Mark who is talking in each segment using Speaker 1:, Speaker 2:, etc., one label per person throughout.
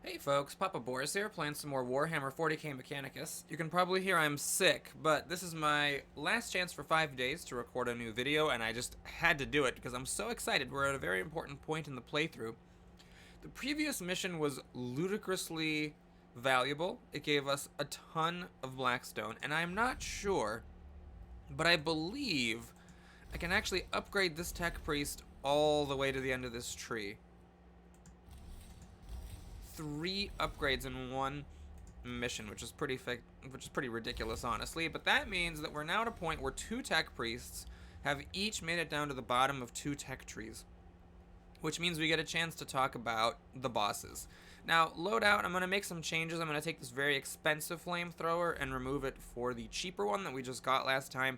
Speaker 1: Hey folks, Papa Boris here, playing some more Warhammer 40k Mechanicus. You can probably hear I'm sick, but this is my last chance for 5 days to record a new video, and I just had to do it because I'm so excited. We're at a very important point in the playthrough. The previous mission was ludicrously valuable. It gave us a ton of Blackstone, and I'm not sure, but I believe I can actually upgrade this Tech Priest all the way to the end of this tree. 3 upgrades in one mission, which is pretty ridiculous, honestly. But that means that we're now at a point where 2 tech priests have each made it down to the bottom of 2 tech trees, which means we get a chance to talk about the bosses. Now, loadout, I'm going to make some changes. I'm going to take this very expensive flamethrower and remove it for the cheaper one that we just got last time.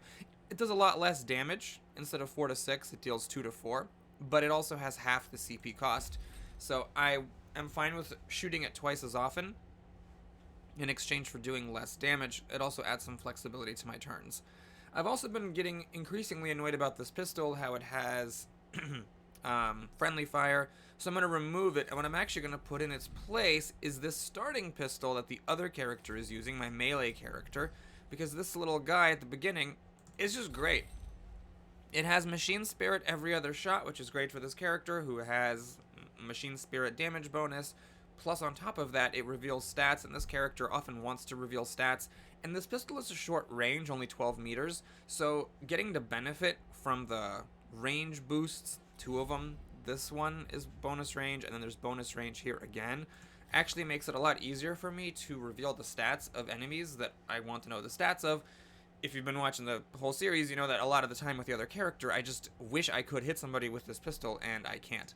Speaker 1: It does a lot less damage. Instead of 4 to 6, it deals 2 to 4, but it also has half the CP cost. So I'm fine with shooting it twice as often in exchange for doing less damage. It also adds some flexibility to my turns. I've also been getting increasingly annoyed about this pistol, how it has friendly fire, so I'm going to remove it, and what I'm actually going to put in its place is this starting pistol that the other character is using, my melee character, because this little guy at the beginning is just great. It has Machine Spirit every other shot, which is great for this character who has Machine Spirit damage bonus. Plus, on top of that, it reveals stats, and this character often wants to reveal stats. And this pistol is a short range, only 12 meters, so getting to benefit from the range boosts, 2 of them, this one is bonus range, and then there's bonus range here again, actually makes it a lot easier for me to reveal the stats of enemies that I want to know the stats of. If you've been watching the whole series, you know that a lot of the time with the other character, I just wish I could hit somebody with this pistol, and I can't.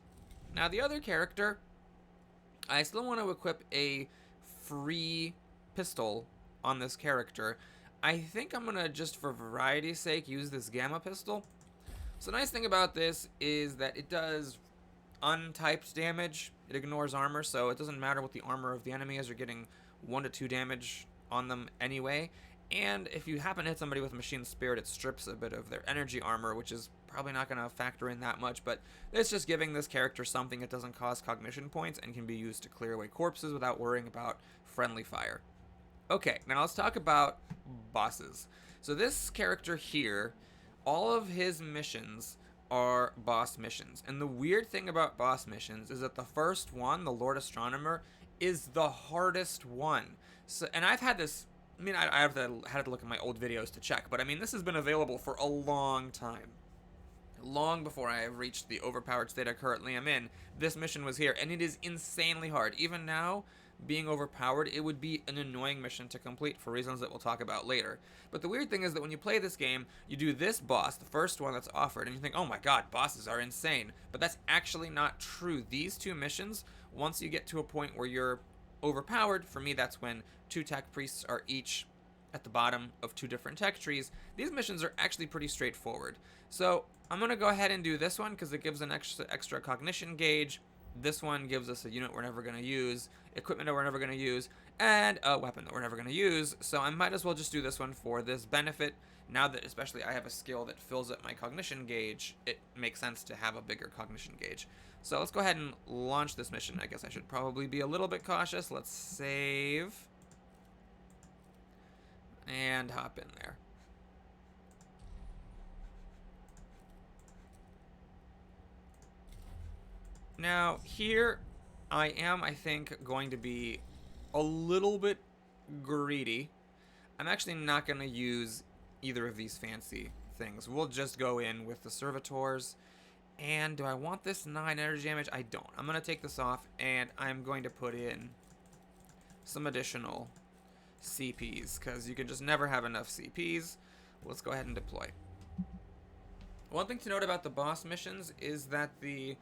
Speaker 1: Now, the other character, I still want to equip a free pistol on this character. I think I'm going to, just for variety's sake, use this Gamma pistol. So the nice thing about this is that it does untyped damage. It ignores armor, so it doesn't matter what the armor of the enemy is. You're getting 1 to 2 damage on them anyway. And if you happen to hit somebody with Machine Spirit, it strips a bit of their energy armor, which is probably not going to factor in that much, but it's just giving this character something that doesn't cost cognition points and can be used to clear away corpses without worrying about friendly fire. Okay, now let's talk about bosses. So this character here, all of his missions are boss missions. And the weird thing about boss missions is that the first one, the Lord Astronomer, is the hardest one. So, and I've had this, I mean, I had to look at my old videos to check, but I mean, this has been available for a long time. Long before I have reached the overpowered state I currently am in, this mission was here, and it is insanely hard. Even now, being overpowered, it would be an annoying mission to complete for reasons that we'll talk about later. But the weird thing is that when you play this game, you do this boss, the first one that's offered, and you think, oh my god, bosses are insane. But that's actually not true. These 2 missions, once you get to a point where you're overpowered, for me that's when 2 tech priests are each at the bottom of 2 different tech trees. These missions are actually pretty straightforward. So I'm going to go ahead and do this one because it gives an extra cognition gauge. This one gives us a unit we're never going to use, equipment that we're never going to use, and a weapon that we're never going to use. So I might as well just do this one for this benefit. Now that especially I have a skill that fills up my cognition gauge, it makes sense to have a bigger cognition gauge. So let's go ahead and launch this mission. I guess I should probably be a little bit cautious. Let's save and hop in there. Now, here I am, I think, going to be a little bit greedy. I'm actually not going to use either of these fancy things. We'll just go in with the servitors. And do I want this 9 energy damage? I don't. I'm going to take this off, and I'm going to put in some additional CPs, because you can just never have enough CPs. Let's go ahead and deploy. One thing to note about the boss missions is that the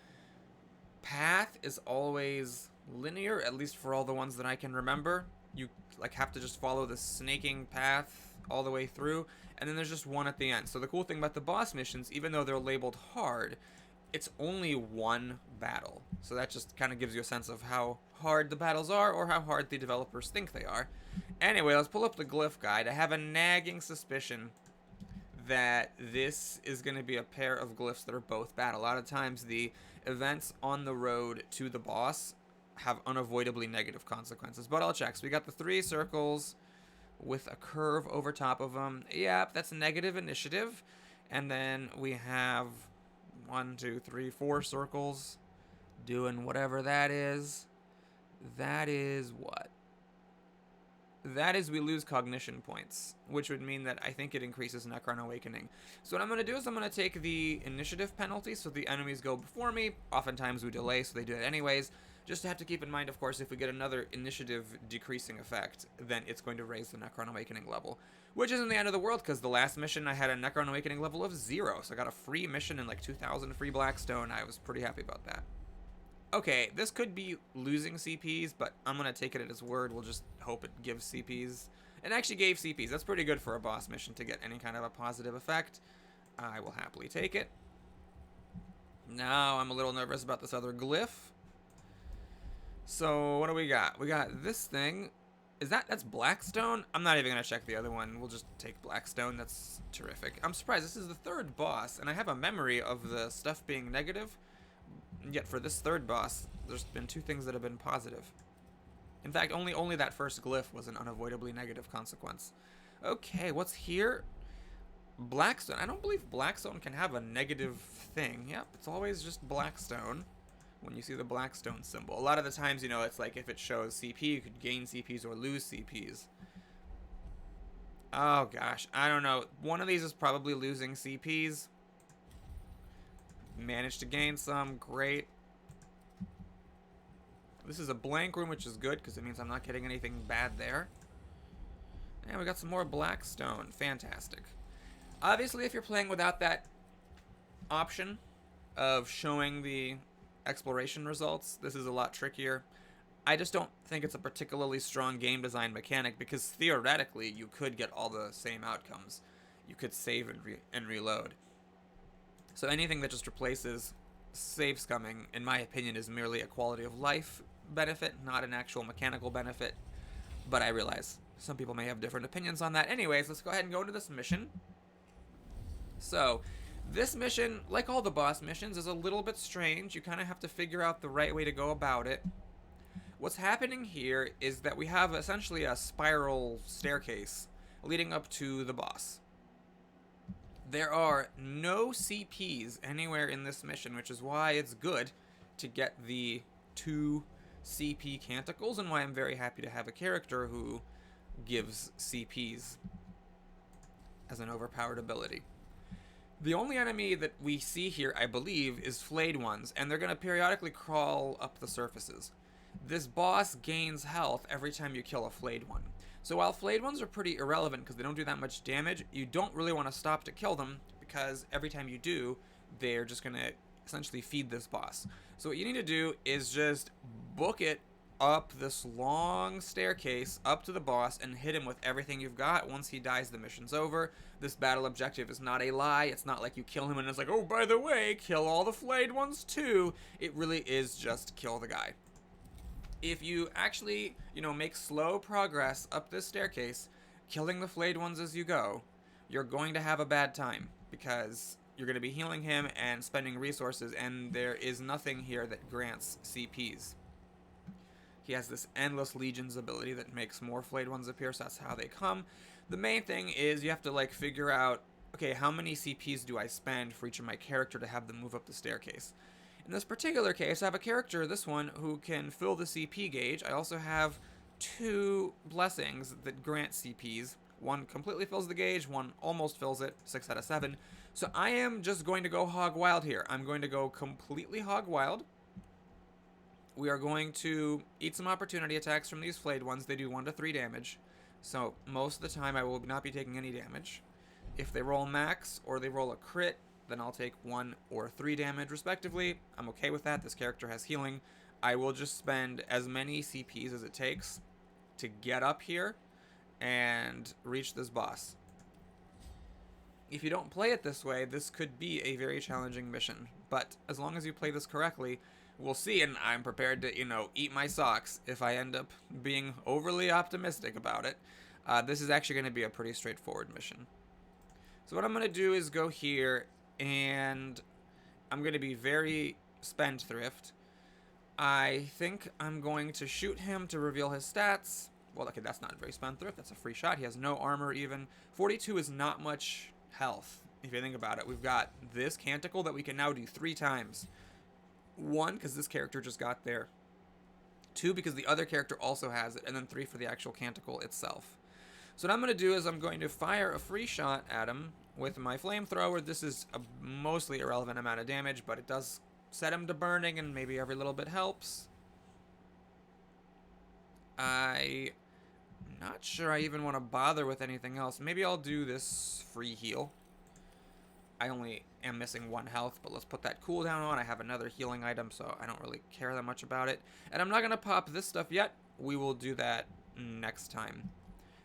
Speaker 1: path is always linear, at least for all the ones that I can remember. You have to just follow the snaking path all the way through, and then there's just one at the end. So the cool thing about the boss missions, even though they're labeled hard, it's only one battle. So that just kind of gives you a sense of how hard the battles are, or how hard the developers think they are. Anyway, let's pull up the glyph guide. I have a nagging suspicion that this is going to be a pair of glyphs that are both bad. A lot of times the events on the road to the boss have unavoidably negative consequences. But I'll check. So we got the 3 circles with a curve over top of them. Yep, that's negative initiative. And then we have 1, 2, 3, 4 circles doing whatever that is. That is what? That is we lose cognition points, which would mean that I think it increases Necron Awakening. So what I'm going to do is I'm going to take the initiative penalty, so the enemies go before me. Oftentimes we delay, so they do it anyways. Just have to keep in mind, of course, if we get another initiative decreasing effect, then it's going to raise the Necron Awakening level. Which isn't the end of the world, because the last mission I had a Necron Awakening level of 0, so I got a free mission and like 2,000 free Blackstone. I was pretty happy about that. Okay, this could be losing CPs, but I'm going to take it at its word. We'll just hope it gives CPs. It actually gave CPs. That's pretty good for a boss mission to get any kind of a positive effect. I will happily take it. Now I'm a little nervous about this other glyph. So what do we got? We got this thing. That's Blackstone? I'm not even going to check the other one. We'll just take Blackstone. That's terrific. I'm surprised. This is the 3rd boss, and I have a memory of the stuff being negative. Yet for this 3rd boss, there's been 2 things that have been positive. In fact, only that first glyph was an unavoidably negative consequence. Okay, what's here? Blackstone. I don't believe Blackstone can have a negative thing. Yep, it's always just Blackstone when you see the Blackstone symbol. A lot of the times, you know, it's like if it shows CP, you could gain CPs or lose CPs. Oh gosh, I don't know. One of these is probably losing CPs. Managed to gain some. Great. This is a blank room, which is good because it means I'm not getting anything bad there. And we got some more Blackstone. Fantastic. Obviously, if you're playing without that option of showing the exploration results, this is a lot trickier. I just don't think it's a particularly strong game design mechanic because theoretically you could get all the same outcomes. You could save and reload. So anything that just replaces save scumming, in my opinion, is merely a quality of life benefit, not an actual mechanical benefit. But I realize some people may have different opinions on that. Anyways, let's go ahead and go into this mission. So, this mission, like all the boss missions, is a little bit strange. You kind of have to figure out the right way to go about it. What's happening here is that we have essentially a spiral staircase leading up to the boss. There are no CPs anywhere in this mission, which is why it's good to get the 2 CP canticles and why I'm very happy to have a character who gives CPs as an overpowered ability. The only enemy that we see here, I believe, is flayed ones, and they're going to periodically crawl up the surfaces. This boss gains health every time you kill a flayed one. So while flayed ones are pretty irrelevant because they don't do that much damage, you don't really want to stop to kill them because every time you do, they're just going to essentially feed this boss. So what you need to do is just book it up this long staircase up to the boss and hit him with everything you've got. Once he dies, the mission's over. This battle objective is not a lie. It's not like you kill him and it's like, oh, by the way, kill all the flayed ones too. It really is just kill the guy. If you actually, make slow progress up this staircase, killing the flayed ones as you go, you're going to have a bad time because you're going to be healing him and spending resources, and there is nothing here that grants CPs. He has this endless legions ability that makes more flayed ones appear, so that's how they come. The main thing is you have to figure out, okay, how many CPs do I spend for each of my character to have them move up the staircase? In this particular case, I have a character, this one, who can fill the CP gauge. I also have 2 blessings that grant CPs. One completely fills the gauge, one almost fills it, 6 out of 7. So I am just going to go hog wild here. I'm going to go completely hog wild. We are going to eat some opportunity attacks from these flayed ones. They do 1 to 3 damage. So most of the time I will not be taking any damage. If they roll max or they roll a crit, then I'll take 1 or 3 damage respectively. I'm okay with that. This character has healing. I will just spend as many CPs as it takes to get up here and reach this boss. If you don't play it this way, this could be a very challenging mission. But as long as you play this correctly, we'll see, and I'm prepared to, eat my socks if I end up being overly optimistic about it. This is actually going to be a pretty straightforward mission. So what I'm going to do is go here, and I'm going to be very spendthrift. I think I'm going to shoot him to reveal his stats. Well, okay, that's not very spendthrift. That's a free shot. He has no armor even. 42 is not much health, if you think about it. We've got this Canticle that we can now do 3 times. 1, because this character just got there. 2, because the other character also has it. And then 3 for the actual Canticle itself. So what I'm going to do is I'm going to fire a free shot at him with my flamethrower. This is a mostly irrelevant amount of damage, but it does set him to burning, and maybe every little bit helps. I'm not sure I even want to bother with anything else. Maybe I'll do this free heal. I only am missing 1 health, but let's put that cooldown on. I have another healing item, so I don't really care that much about it. And I'm not going to pop this stuff yet. We will do that next time.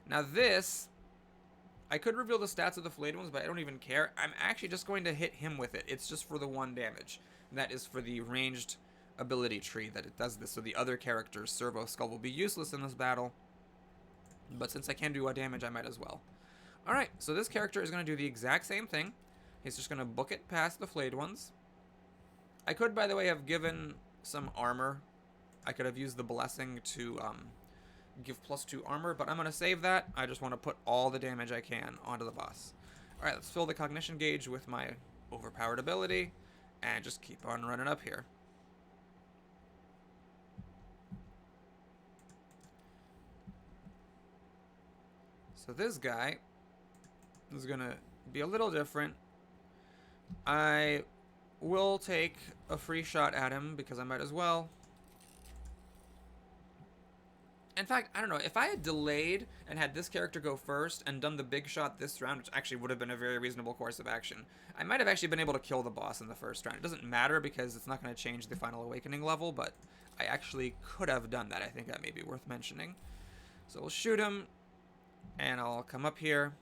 Speaker 1: Now this, I could reveal the stats of the flayed ones, but I don't even care. I'm actually just going to hit him with it. It's just for the 1 damage. That is for the ranged ability tree that it does this. So the other character's Servo Skull will be useless in this battle. But since I can do a damage, I might as well. Alright, so this character is going to do the exact same thing. He's just going to book it past the flayed ones. I could, by the way, have given some armor. I could have used the blessing to give +2 armor, but I'm going to save that. I just want to put all the damage I can onto the boss. Alright, let's fill the cognition gauge with my overpowered ability. And just keep on running up here. So this guy is going to be a little different. I will take a free shot at him because I might as well. In fact, I don't know, if I had delayed and had this character go first and done the big shot this round, which actually would have been a very reasonable course of action, I might have actually been able to kill the boss in the first round. It doesn't matter because it's not going to change the Final Awakening level, but I actually could have done that. I think that may be worth mentioning. So we'll shoot him, and I'll come up here.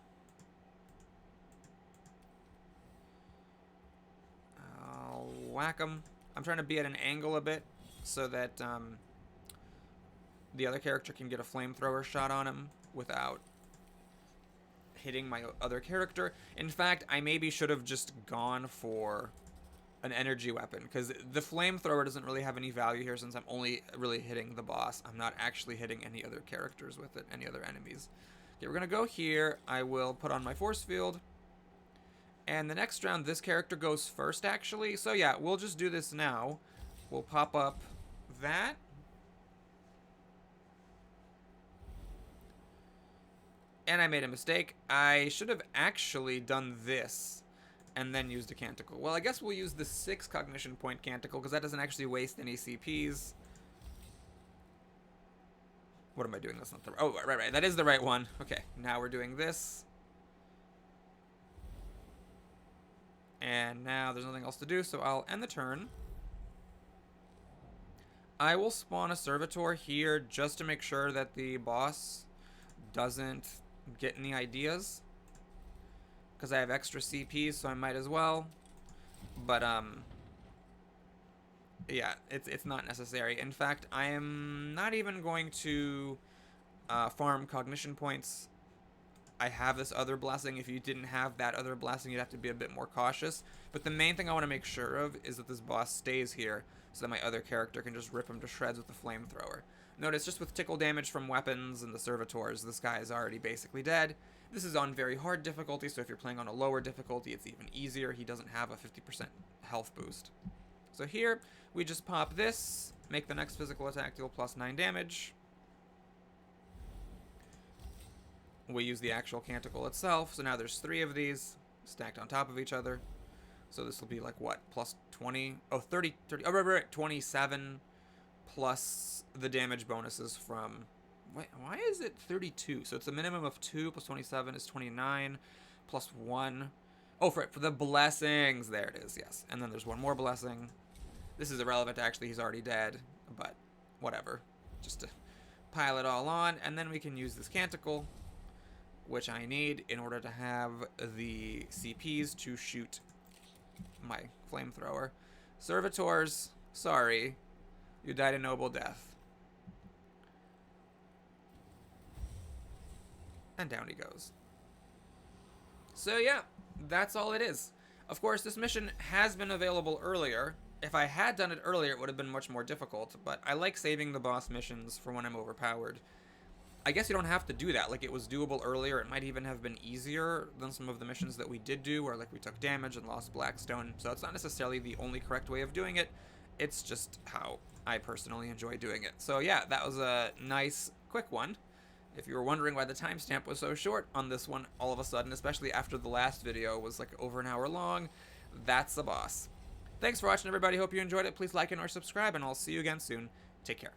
Speaker 1: I'll whack him. I'm trying to be at an angle a bit so that the other character can get a flamethrower shot on him without hitting my other character. In fact, I maybe should have just gone for an energy weapon, because the flamethrower doesn't really have any value here since I'm only really hitting the boss. I'm not actually hitting any other characters with it, any other enemies. Okay, we're going to go here. I will put on my force field. And the next round, this character goes first, actually. So yeah, we'll just do this now. We'll pop up that. And I made a mistake. I should have actually done this and then used a Canticle. Well, I guess we'll use the 6 cognition point Canticle because that doesn't actually waste any CPs. What am I doing? That's not the right. Oh, right. That is the right one. Okay, now we're doing this. And now there's nothing else to do, so I'll end the turn. I will spawn a Servitor here just to make sure that the boss doesn't get any ideas, because I have extra CPs, so I might as well. But yeah, it's not necessary. In fact, I am not even going to farm cognition points. I have this other blessing. If you didn't have that other blessing, you'd have to be a bit more cautious. But the main thing I want to make sure of is that this boss stays here so that my other character can just rip him to shreds with the flamethrower. Notice, just with tickle damage from weapons and the servitors, this guy is already basically dead. This is on very hard difficulty, so if you're playing on a lower difficulty, it's even easier. He doesn't have a 50% health boost. So here, we just pop this, make the next physical attack deal +9 damage. We use the actual Canticle itself, so now there's 3 of these stacked on top of each other. So this will be like, what, +20? Oh, 30, oh, right, 27 plus the damage bonuses from... Wait, why is it 32? So it's a minimum of 2 plus 27 is 29 plus 1. Oh, for the blessings. There it is, yes. And then there's one more blessing. This is irrelevant, actually. He's already dead, but whatever. Just to pile it all on, and then we can use this Canticle, which I need in order to have the CPs to shoot my flamethrower. Servitors, sorry. You died a noble death. And down he goes. So yeah, that's all it is. Of course, this mission has been available earlier. If I had done it earlier, it would have been much more difficult, but I like saving the boss missions for when I'm overpowered. I guess you don't have to do that. Like, it was doable earlier. It might even have been easier than some of the missions that we did do, where, like, we took damage and lost Blackstone. So it's not necessarily the only correct way of doing it. It's just how I personally enjoy doing it. So, yeah, that was a nice, quick one. If you were wondering why the timestamp was so short on this one all of a sudden, especially after the last video was, like, over an hour long, that's the boss. Thanks for watching, everybody. Hope you enjoyed it. Please like and or subscribe, and I'll see you again soon. Take care.